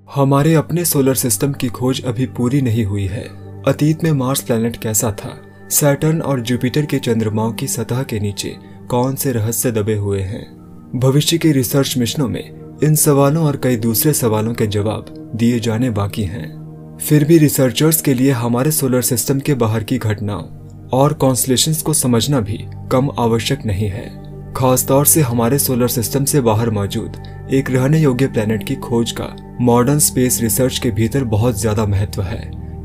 हमारे अपने solar system की खोज अभी पूरी नहीं हुई है। अतीत में मार्स प्लैनेट कैसा था, सैटर्न और जुपिटर के चंद्रमाओं की सतह के नीचे कौन से रहस्य दबे हुए हैं। भविष्य के रिसर्च मिशनों में इन सवालों और कई दूसरे सवालों के जवाब दिए जाने बाकी हैं। फिर भी रिसर्चर्स के लिए हमारे सोलर सिस्टम के बाहर की घटनाओं और कॉन्स्टलेशंस को समझना भी कम आवश्यक नहीं है। खासतौर से हमारे सोलर सिस्टम से बाहर मौजूद एक रहने योग्य प्लैनेट की खोज का मॉडर्न स्पेस रिसर्च के भीतर बहुत ज्यादा महत्व है।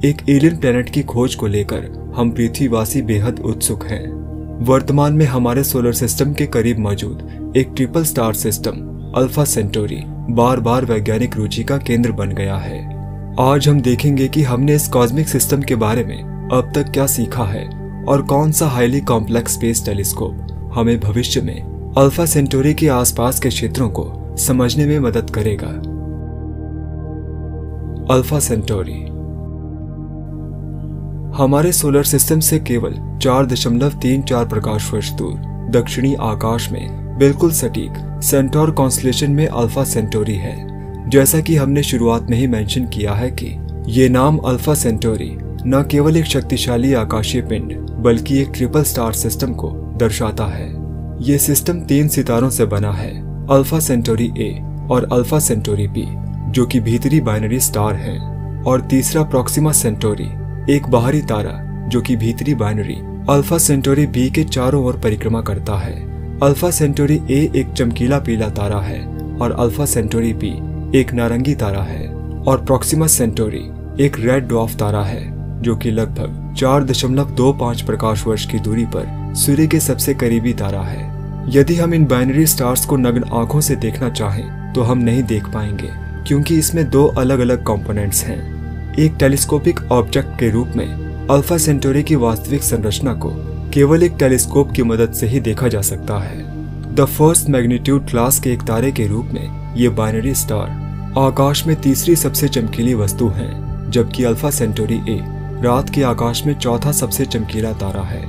एक एलियन प्लैनेट की खोज को लेकर हम पृथ्वीवासी बेहद उत्सुक हैं। वर्तमान में हमारे सोलर सिस्टम के करीब मौजूद एक triple star system Alpha Centauri बार बार वैज्ञानिक रुचि का केंद्र बन गया है। आज हम देखेंगे कि हमने इस कॉस्मिक सिस्टम के बारे में अब तक क्या सीखा है और कौन सा हाईली कॉम्प्लेक्स स्पेस टेलीस्कोप हमें भविष्य में अल्फा सेंटोरी के आसपास के क्षेत्रों को समझने में मदद करेगा। अल्फा सेंटोरी हमारे सोलर सिस्टम से केवल 4.34 प्रकाश वर्ष दूर दक्षिणी आकाश में बिल्कुल सटीक सेंटोर कॉन्स्टलेशन में अल्फा सेंटोरी है। जैसा कि हमने शुरुआत में ही मेंशन किया है कि ये नाम अल्फा सेंटोरी न केवल एक शक्तिशाली आकाशीय पिंड बल्कि एक ट्रिपल स्टार सिस्टम को दर्शाता है। ये सिस्टम 3 सितारों से बना है, अल्फा सेंटोरी ए और अल्फा सेंटोरी बी, जो कि भीतरी बाइनरी स्टार है, और तीसरा प्रॉक्सिमा सेंटोरी, एक बाहरी तारा जो कि भीतरी बाइनरी अल्फा सेंटोरी बी के चारों ओर परिक्रमा करता है। अल्फा सेंटोरी ए एक चमकीला पीला तारा है और अल्फा सेंटोरी बी एक नारंगी तारा है, और प्रॉक्सिमा सेंटोरी एक रेड ड्वार्फ तारा है जो कि लगभग 4.25 प्रकाश वर्ष की दूरी पर सूर्य के सबसे करीबी तारा है। यदि हम इन बाइनरी स्टार्स को नग्न आंखों से देखना चाहें तो हम नहीं देख पाएंगे, क्योंकि इसमें 2 अलग अलग कंपोनेंट्स हैं। एक टेलीस्कोपिक ऑब्जेक्ट के रूप में अल्फा सेंटोरी की वास्तविक संरचना को केवल एक टेलीस्कोप की मदद से ही देखा जा सकता है। द फर्स्ट मैग्नीट्यूड क्लास के एक तारे के रूप में ये बाइनरी स्टार आकाश में तीसरी सबसे चमकीली वस्तु है, जबकि अल्फा सेंटोरी ए रात के आकाश में चौथा सबसे चमकीला तारा है।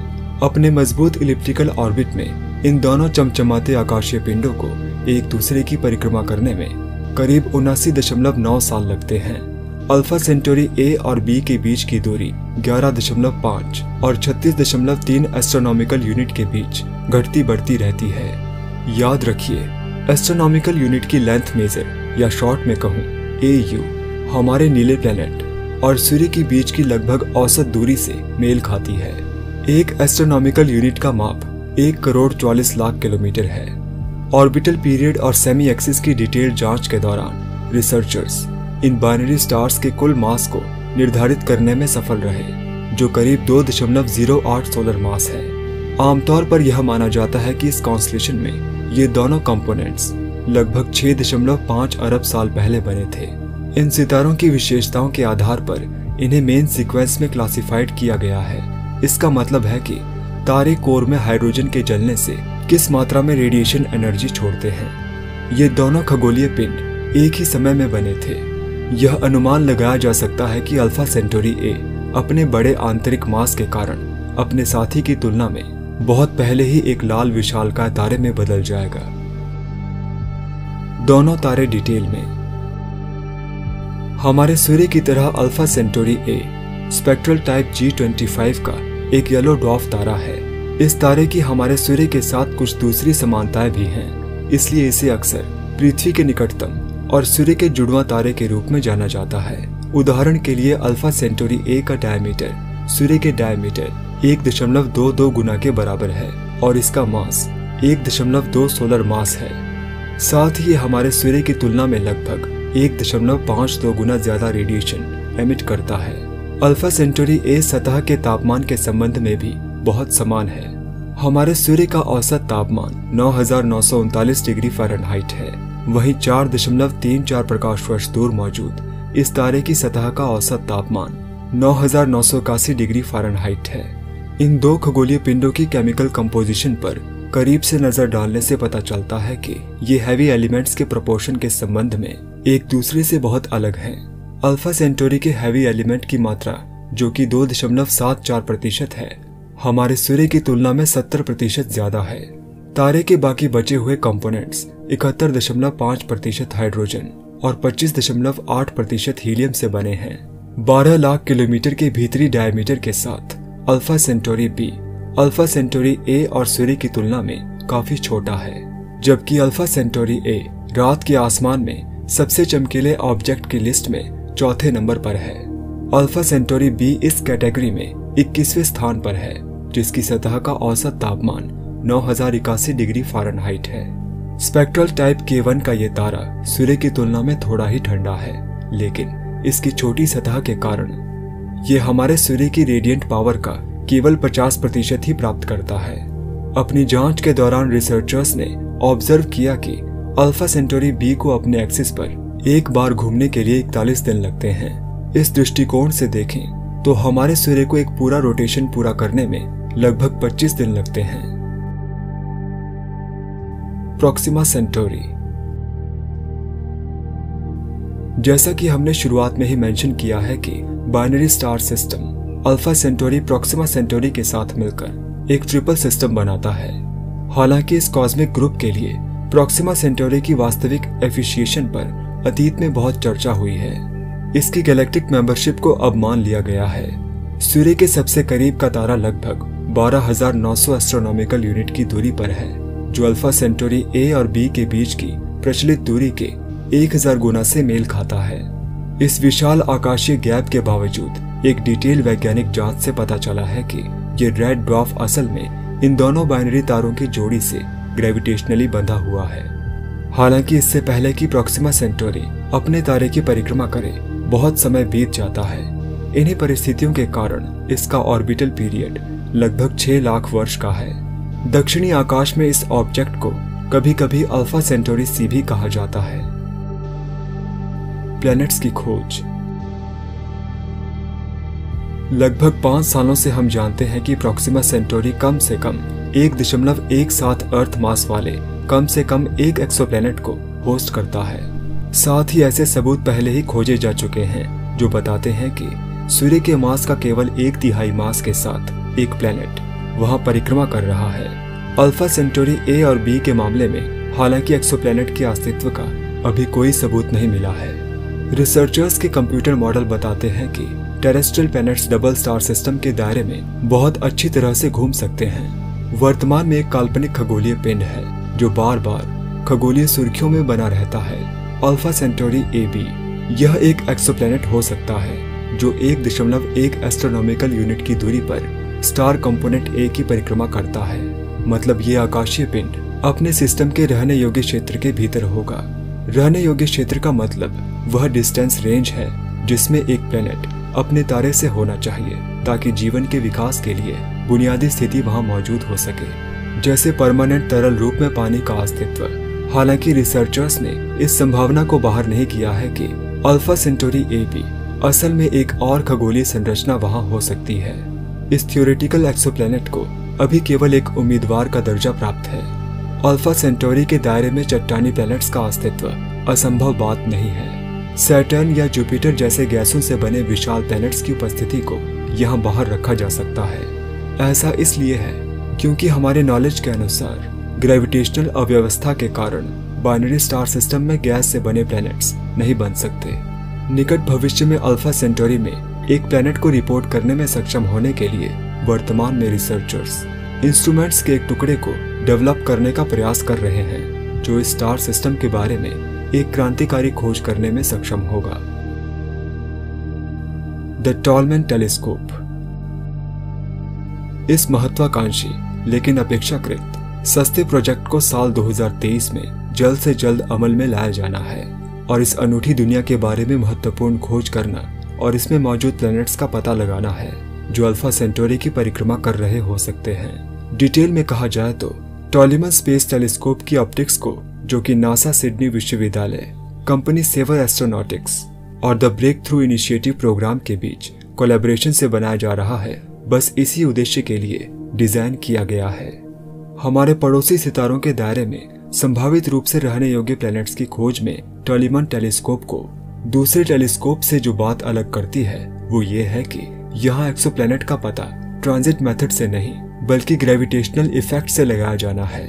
अपने मजबूत इलिप्टिकल ऑर्बिट में इन दोनों चमचमाते आकाशीय पिंडों को एक दूसरे की परिक्रमा करने में करीब 79.9 साल लगते हैं। अल्फा सेंटोरी ए और बी के बीच की दूरी 11.5 और 36.3 एस्ट्रोनॉमिकल यूनिट के बीच घटती बढ़ती रहती है। याद रखिए, एस्ट्रोनॉमिकल यूनिट की लेंथ मेजर या शॉर्ट में कहूँ AU हमारे नीले प्लैनेट और सूर्य के बीच की लगभग औसत दूरी से मेल खाती है। एक एस्ट्रोनॉमिकल यूनिट का माप 1,40,40,00,000 किलोमीटर है। ऑर्बिटल पीरियड और सेमी एक्सिस की डिटेल्ड जांच के दौरान रिसर्चर्स इन बाइनरी स्टार्स के कुल मास को निर्धारित करने में सफल रहे, जो करीब 2.08 सोलर मास है। आमतौर पर यह माना जाता है कि इस कॉन्स्टलेशन में ये दोनों कंपोनेंट्स लगभग 6.5 अरब साल पहले बने थे। इन सितारों की विशेषताओं के आधार पर इन्हें मेन सीक्वेंस में क्लासिफाइड किया गया है। इसका मतलब है कि तारे कोर में हाइड्रोजन के जलने से किस मात्रा में रेडिएशन एनर्जी छोड़ते हैं। ये दोनों खगोलीय पिंड एक ही समय में बने थे। यह अनुमान लगाया जा सकता है कि अल्फा सेंटोरी ए अपने बड़े आंतरिक मास के कारण अपने साथी की तुलना में बहुत पहले ही एक लाल विशालकाय तारे में बदल जाएगा। दोनों तारे डिटेल में हमारे सूर्य की तरह अल्फा सेंटोरी ए स्पेक्ट्रल टाइप G25 का एक येलो ड्वार्फ तारा है। इस तारे की हमारे सूर्य के साथ कुछ दूसरी समानताएं भी हैं, इसलिए इसे अक्सर पृथ्वी के निकटतम और सूर्य के जुड़वां तारे के रूप में जाना जाता है। उदाहरण के लिए अल्फा सेंटोरी ए का डायमीटर सूर्य के डायमीटर 1.22 गुना के बराबर है और इसका मास 1.2 सोलर मास है। साथ ही हमारे सूर्य की तुलना में लगभग 1.52 गुना ज्यादा रेडिएशन एमिट करता है। अल्फा सेंटोरी ए सतह के तापमान के संबंध में भी बहुत समान है। हमारे सूर्य का औसत तापमान 9,939 डिग्री फ़ारेनहाइट है। वहीं 4.34 प्रकाश वर्ष दूर मौजूद इस तारे की सतह का औसत तापमान 9,981 डिग्री फ़ारेनहाइट है। इन 2 खगोलीय पिंडों की केमिकल कंपोजिशन पर करीब से नजर डालने से पता चलता है कि ये हैवी एलिमेंट्स के प्रोपोर्शन के संबंध में एक दूसरे से बहुत अलग हैं। अल्फा सेंटोरी के हैवी एलिमेंट की मात्रा, जो कि 2.74% है, हमारे सूर्य की तुलना में 70% ज्यादा है। तारे के बाकी बचे हुए कंपोनेंट्स 71.5% हाइड्रोजन, और 25.8% हीलियम से बने हैं। 12 लाख किलोमीटर के भीतरी डायमीटर के साथ Alpha Centauri B Alpha Centauri A और सूर्य की तुलना में काफी छोटा है, जबकि अल्फा सेंटोरी ए रात के आसमान में सबसे चमकीले ऑब्जेक्ट की लिस्ट में चौथे नंबर पर है। अल्फा सेंटोरी बी इस कैटेगरी में 21वें स्थान पर है, जिसकी सतह का औसत तापमान 9081 डिग्री फ़ारेनहाइट है। स्पेक्ट्रल टाइप K1 का ये तारा सूर्य की तुलना में थोड़ा ही ठंडा है, लेकिन इसकी छोटी सतह के कारण ये हमारे सूर्य की रेडिएंट पावर का केवल 50% ही प्राप्त करता है। अपनी जांच के दौरान रिसर्चर्स ने ऑब्जर्व किया कि अल्फा सेंटोरी बी को अपने एक्सिस पर एक बार घूमने के लिए 41 दिन लगते हैं। इस दृष्टिकोण से देखें तो हमारे सूर्य को एक पूरा रोटेशन पूरा करने में लगभग 25 दिन लगते हैं। Proxima Centauri. जैसा कि हमने शुरुआत में ही मेंशन किया है कि binary star system Alpha Centauri Proxima Centauri के साथ मिलकर एक ट्रिपल सिस्टम बनाता है। हालांकि इस कॉस्मिक ग्रुप के लिए प्रॉक्सिमा सेंटोरी की वास्तविक एफिशिएशन पर अतीत में बहुत चर्चा हुई है। इसकी गैलेक्टिक मेंबरशिप को अब मान लिया गया है। सूर्य के सबसे करीब का तारा लगभग 12,900 एस्ट्रोनॉमिकल यूनिट की दूरी पर है, जो अल्फा सेंटोरी ए और बी के बीच की प्रचलित दूरी के 1000 गुना से मेल खाता है। इस विशाल आकाशीय गैप के बावजूद एक डिटेल वैज्ञानिक जांच से पता चला है कि ये रेड ड्वार्फ असल में इन दोनों बाइनरी तारों की जोड़ी से ग्रेविटेशनली बंधा हुआ है। हालांकि इससे पहले कि प्रॉक्सिमा सेंटोरी अपने तारे की परिक्रमा करे, बहुत समय बीत जाता है। इन्हीं परिस्थितियों के कारण इसका ऑर्बिटल पीरियड लगभग 6 लाख वर्ष का है। दक्षिणी आकाश में इस ऑब्जेक्ट को कभी कभी अल्फा सेंटोरी सी भी कहा जाता है। प्लैनेट्स की खोज। लगभग 5 सालों से हम जानते हैं कि प्रॉक्सिमा सेंटोरी कम से कम 1.17 अर्थ मास वाले कम से कम एक एक्सोप्लैनेट को होस्ट करता है। साथ ही ऐसे सबूत पहले ही खोजे जा चुके हैं जो बताते हैं कि सूर्य के मास का केवल 1/3 मास के साथ एक प्लैनेट वहां परिक्रमा कर रहा है। अल्फा सेंटोरी ए और बी के मामले में हालांकि एक्सोप्लैनेट के अस्तित्व का अभी कोई सबूत नहीं मिला है। रिसर्चर्स के कंप्यूटर मॉडल बताते हैं कि terrestrial planets double star system के दायरे में बहुत अच्छी तरह से घूम सकते हैं। वर्तमान में एक काल्पनिक खगोलीय पिंड है जो बार बार खगोलीय सुर्खियों में बना रहता है, अल्फा सेंटोरी ए बी। यह एक एक्सोप्लैनेट हो सकता है जो 1.1 एस्ट्रोनॉमिकल यूनिट की दूरी पर स्टार कंपोनेंट ए की परिक्रमा करता है। मतलब ये आकाशीय पिंड अपने सिस्टम के रहने योग्य क्षेत्र के भीतर होगा। रहने योग्य क्षेत्र का मतलब वह डिस्टेंस रेंज है जिसमें एक प्लैनेट अपने तारे से होना चाहिए ताकि जीवन के विकास के लिए बुनियादी स्थिति वहां मौजूद हो सके, जैसे परमानेंट तरल रूप में पानी का अस्तित्व। हालांकि रिसर्चर्स ने इस संभावना को बाहर नहीं किया है कि अल्फा सेंटोरी ए बी असल में एक और खगोलीय संरचना वहां हो सकती है। इस थियोरेटिकल एक्सोप्लैनेट को अभी केवल एक उम्मीदवार का दर्जा प्राप्त है। अल्फा सेंटोरी के दायरे में चट्टानी प्लैनेट्स का अस्तित्व असंभव बात नहीं है। सैटर्न या जुपिटर जैसे गैसों से बने विशाल प्लैनेट्स की उपस्थिति को यहाँ बाहर रखा जा सकता है। ऐसा इसलिए है क्योंकि हमारे नॉलेज के अनुसार ग्रेविटेशनल अव्यवस्था के कारण बाइनरी स्टार सिस्टम में गैस से बने प्लैनेट्स नहीं बन सकते। निकट भविष्य में अल्फा सेंटोरी में एक प्लैनेट को रिपोर्ट करने में सक्षम होने के लिए वर्तमान में रिसर्चर्स इंस्ट्रूमेंट्स के एक टुकड़े को डेवलप करने का प्रयास कर रहे हैं जो इस स्टार सिस्टम के बारे में एक क्रांतिकारी खोज करने में सक्षम होगा। The tall man telescope. इस महत्वाकांक्षी लेकिन अपेक्षाकृत सस्ते प्रोजेक्ट को साल 2023 में जल्द से जल्द अमल में लाया जाना है और इस अनूठी दुनिया के बारे में महत्वपूर्ण खोज करना और इसमें मौजूद प्लैनेट्स का पता लगाना है जो अल्फा सेंटोरी की परिक्रमा कर रहे हो सकते हैं। डिटेल में कहा जाए तो टॉलीमन स्पेस टेलीस्कोप की ऑप्टिक्स को, जो कि नासा सिडनी विश्वविद्यालय, कंपनी सेवर एस्ट्रोनॉटिक्स और the breakthrough initiative program के बीच कोलैबोरेशन से बनाया जा रहा है, बस इसी उद्देश्य के लिए डिजाइन किया गया है। हमारे पड़ोसी सितारों के दायरे में संभावित रूप से रहने योग्य प्लैनेट्स की खोज में टॉलीमन टेलीस्कोप को दूसरे टेलीस्कोप से जो बात अलग करती है वो ये है कि यहाँ एक्सोप्लैनेट का पता ट्रांजिट मेथड से नहीं बल्कि ग्रेविटेशनल इफेक्ट से लगाया जाना है।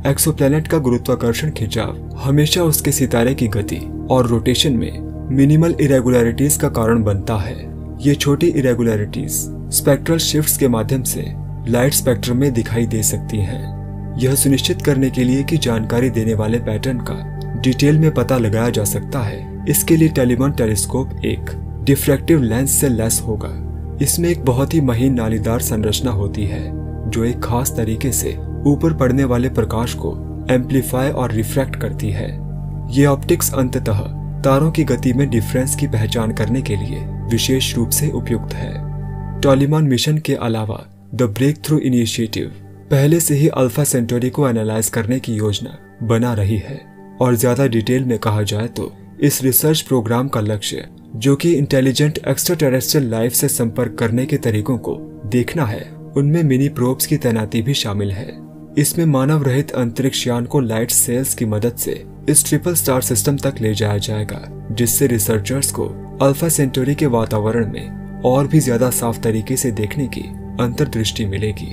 एक्सोप्लैनेट का गुरुत्वाकर्षण खिंचाव हमेशा उसके सितारे की गति और रोटेशन में मिनिमल इरेगुलरिटीज का कारण बनता है। ये छोटी इरेगुलरिटीज स्पेक्ट्रल शिफ्ट्स के माध्यम से लाइट स्पेक्ट्रम में दिखाई दे सकती हैं। यह सुनिश्चित करने के लिए कि जानकारी देने वाले पैटर्न का डिटेल में पता लगाया जा सकता है, इसके लिए टेलीमन टेलीस्कोप एक डिफ्रैक्टिव लेंस से लैस होगा। इसमें एक बहुत ही महीन नालीदार संरचना होती है जो एक खास तरीके से ऊपर पड़ने वाले प्रकाश को एम्पलीफाई और रिफ्रैक्ट करती है। ये ऑप्टिक्स अंततः तारों की गति में डिफरेंस की पहचान करने के लिए विशेष रूप से उपयुक्त है। टॉलीमन मिशन के अलावा द ब्रेक थ्रू इनिशिएटिव पहले से ही अल्फा सेंटोरी को एनालाइज करने की योजना बना रही है, और ज्यादा डिटेल में कहा जाए तो इस रिसर्च प्रोग्राम का लक्ष्य, जो कि इंटेलिजेंट एक्स्ट्रा टेरेस्ट्रियल लाइफ से संपर्क करने के तरीकों को देखना है, उनमें मिनी प्रोब्स की तैनाती भी शामिल है। इसमें मानव रहित अंतरिक्ष यान को लाइट सेल्स की मदद से इस ट्रिपल स्टार सिस्टम तक ले जाया जाएगा, जिससे रिसर्चर्स को अल्फा सेंटोरी के वातावरण में और भी ज्यादा साफ तरीके से देखने की अंतर्दृष्टि मिलेगी।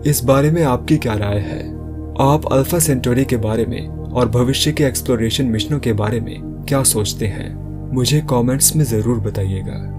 इस बारे में आपकी क्या राय है? आप अल्फा सेंटोरी के बारे में और भविष्य के एक्सप्लोरेशन मिशनों के बारे में क्या सोचते हैं? मुझे कमेंट्स में जरूर बताइएगा।